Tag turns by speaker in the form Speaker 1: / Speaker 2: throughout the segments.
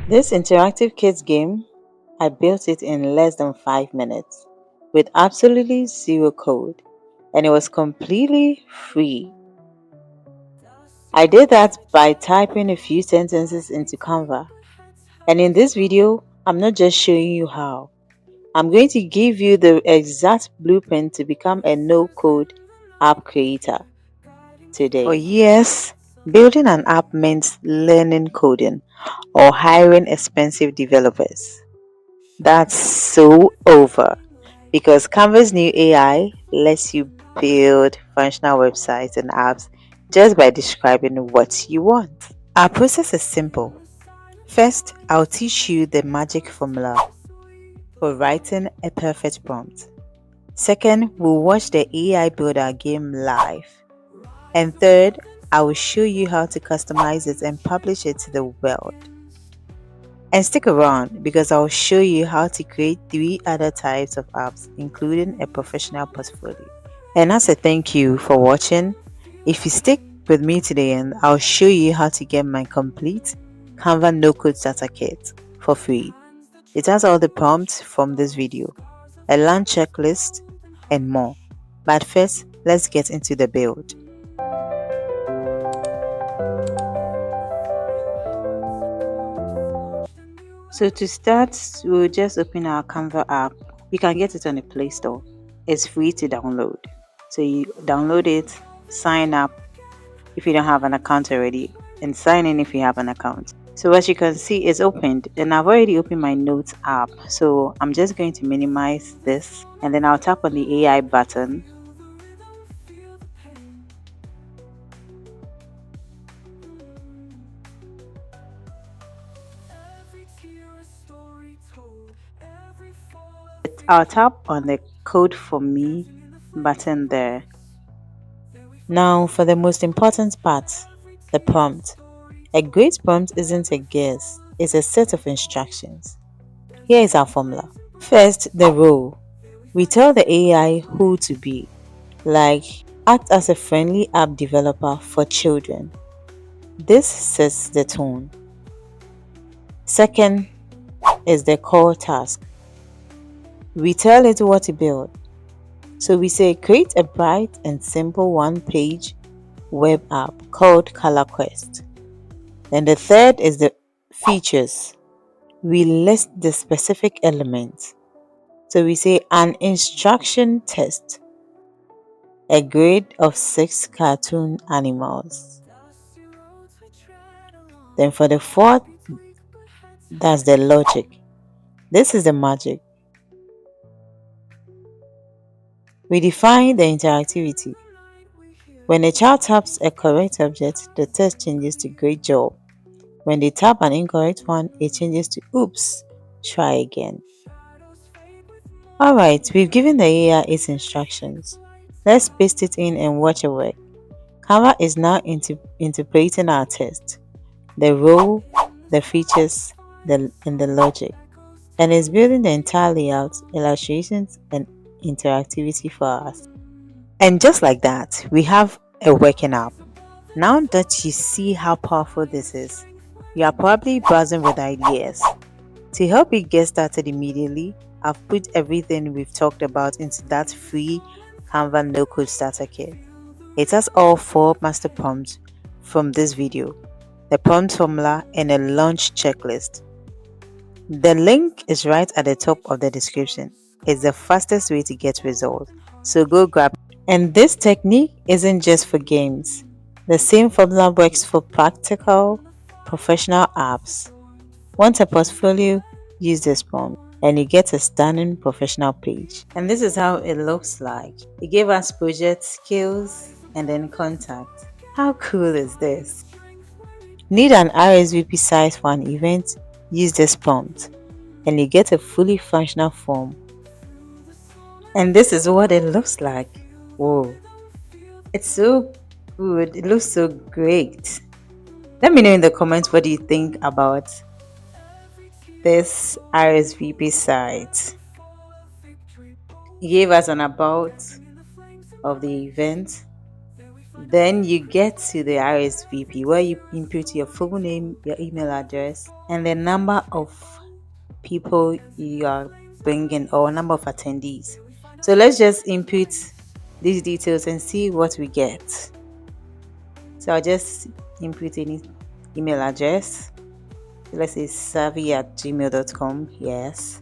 Speaker 1: This interactive kids game, I built it in less than 5 minutes with absolutely zero code, and it was completely free. I did that by typing a few sentences into Canva. And in this video, I'm not just showing you how. I'm going to give you the exact blueprint to become a no-code app creator today. For years, building an app meant learning coding or hiring expensive developers. That's so over because Canva's new AI lets you build functional websites and apps just by describing what you want. Our process is simple. First, I'll teach you the magic formula for writing a perfect prompt. Second, we'll watch the AI build our game live. And third, I will show you how to customize it and publish it to the world. And stick around because I'll show you how to create 3 other types of apps, including a professional portfolio. And as a thank you for watching, if you stick with me to the end, I'll show you how to get my complete Canva No-Code Starter Kit for free. It has all the prompts from this video, a learn checklist, and more. But first, let's get into the build. So to start, we'll just open our Canva app. You can get it on the Play Store. It's free to download. So you download it, sign up if you don't have an account already, and sign in if you have an account. So as you can see, it's opened, and I've already opened my Notes app. So I'm just going to minimize this, and then I'll tap on the AI button. I'll tap on the Code for Me button there. Now for the most important part, the prompt. A great prompt isn't a guess, it's a set of instructions. Here is our formula. First, the role. We tell the AI who to be, like act as a friendly app developer for children. This sets the tone. Second is the core task. We tell it what to build. So we say create a bright and simple one-page web app called Color Quest. Then the third is the features. We list the specific elements. So we say an instruction test, a grid of 6 cartoon animals. Then for the fourth, that's the logic. This is the magic. We define the interactivity. When a child taps a correct object, the text changes to great job. When they tap an incorrect one, it changes to oops, try again. Alright, we've given the AI its instructions. Let's paste it in and watch it work. Canva is now interpreting our text, the role, the features, and the logic, and is building the entire layout, illustrations, and interactivity for us. And just like that, we have a working app. Now that you see how powerful this is, you are probably buzzing with ideas. To help you get started immediately, I've put everything we've talked about into that free Canva No-Code Starter Kit. It has all 4 master prompts from this video, the prompt formula, and a launch checklist. The link is right at the top of the description. It's the fastest way to get results, so go grab it. And this technique isn't just for games. The same formula works for practical, professional apps. Want a portfolio? Use this prompt and you get a stunning professional page. And this is how it looks like. It gave us project skills and then contact. How cool is this? Need an RSVP site for an event? Use this prompt and you get a fully functional form. And this is what it looks like. Whoa, it's so good. It looks so great. Let me know in the comments what do you think about this RSVP site. It gave us an about of the event, Then you get to the RSVP where you input your full name, your email address, and the number of people you are bringing or number of attendees. So let's just input these details and see what we get. So I'll just input any email address. Let's say savvy@gmail.com. Yes.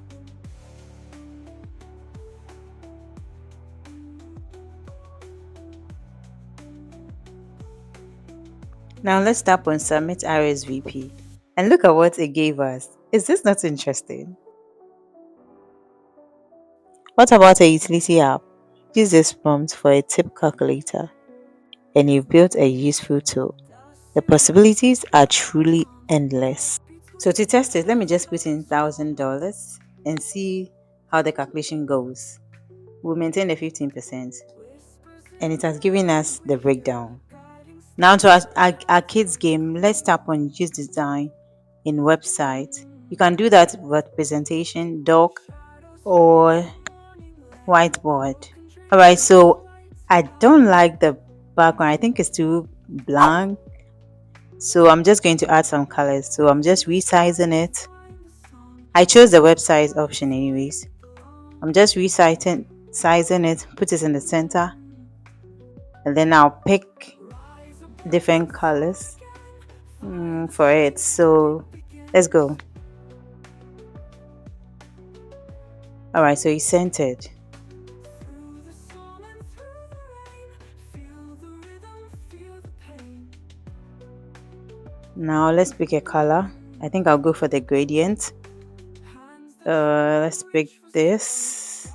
Speaker 1: Now let's tap on submit RSVP and look at what it gave us. Is this not interesting? What about a utility app? Use this prompt for a tip calculator and you've built a useful tool. The possibilities are truly endless. So to test it, let me just put in $1,000 and see how the calculation goes. We'll maintain the 15% and it has given us the breakdown. Now to our kids game, let's tap on use design in website. You can do that with presentation, doc, or whiteboard. Alright, so I don't like the background. I think it's too blank. So I'm just going to add some colors. So I'm just resizing it. I chose the website option anyways. I'm just sizing it, put it in the center, and then I'll pick different colors for it. So let's go. Alright, so it's centered. Now let's pick a color. I think I'll go for the gradient. Let's pick this.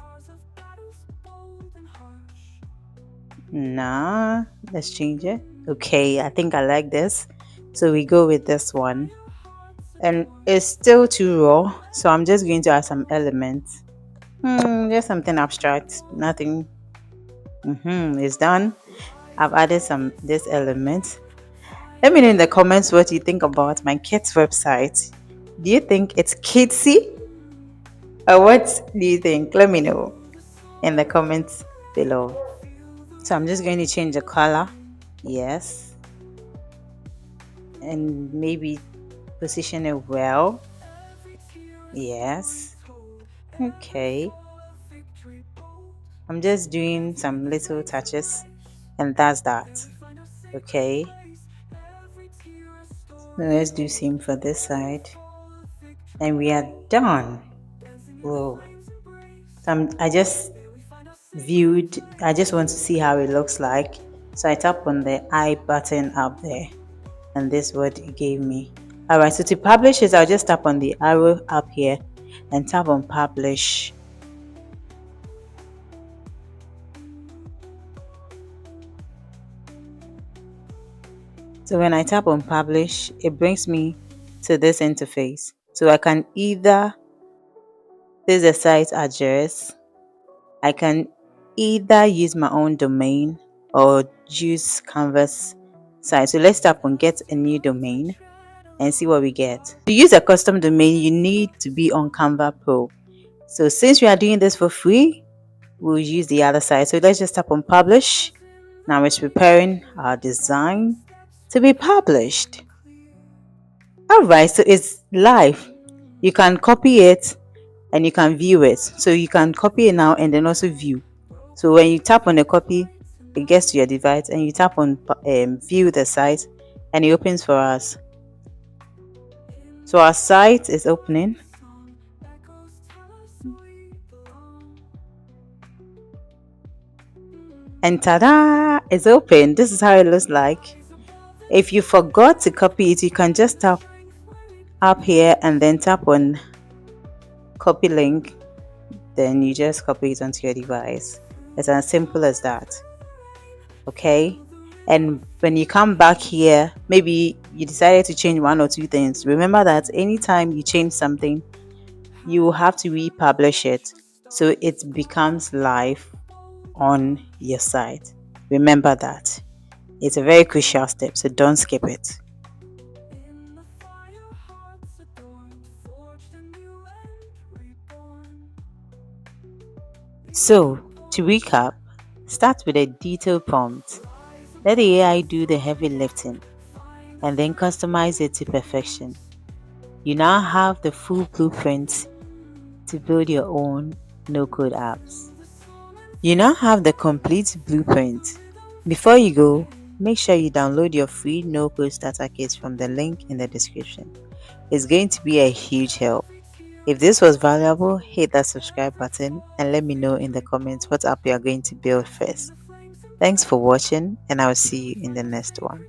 Speaker 1: Nah, let's change it. Okay, I think I like this. So we go with this one. And it's still too raw, so I'm just going to add some elements. Just something abstract, nothing. It's done. I've added this element. Let me know in the comments what you think about my kids website. Do you think it's kidsy? Or what do you think? Let me know in the comments below. So I'm just going to change the color. Yes. And maybe position it well. Yes. Okay. I'm just doing some little touches and that's that. Okay. Now let's do same for this side. And we are done. Whoa. So I just want to see how it looks like. So I tap on the I button up there. And this is what it gave me. Alright, so to publish it, I'll just tap on the arrow up here and tap on publish. So when I tap on publish, it brings me to this interface. So I can either, this is the site address, I can either use my own domain or use Canva's site. So let's tap on get a new domain and see what we get. To use a custom domain, you need to be on Canva Pro. So since we are doing this for free, we'll use the other side. So let's just tap on publish. Now it's preparing our design to be published. Alright, so it's live. You can copy it and you can view it. So you can copy it now and then also view. So when you tap on the copy, it gets to your device and you tap on view the site and it opens for us. So our site is opening. And ta-da! It's open. This is how it looks like. If you forgot to copy it, you can just tap up here and then tap on copy link. Then you just copy it onto your device. It's as simple as that. Okay? And when you come back here, maybe you decided to change one or two things. Remember that anytime you change something, you have to republish it so it becomes live on your site. Remember that. It's a very crucial step, so don't skip it. So, to recap, start with a detailed prompt. Let the AI do the heavy lifting and then customize it to perfection. You now have the full blueprint to build your own no-code apps. You now have the complete blueprint. Before you go, make sure you download your free no-code starter kit from the link in the description. It's going to be a huge help. If this was valuable, hit that subscribe button and let me know in the comments what app you are going to build first. Thanks for watching, and I will see you in the next one.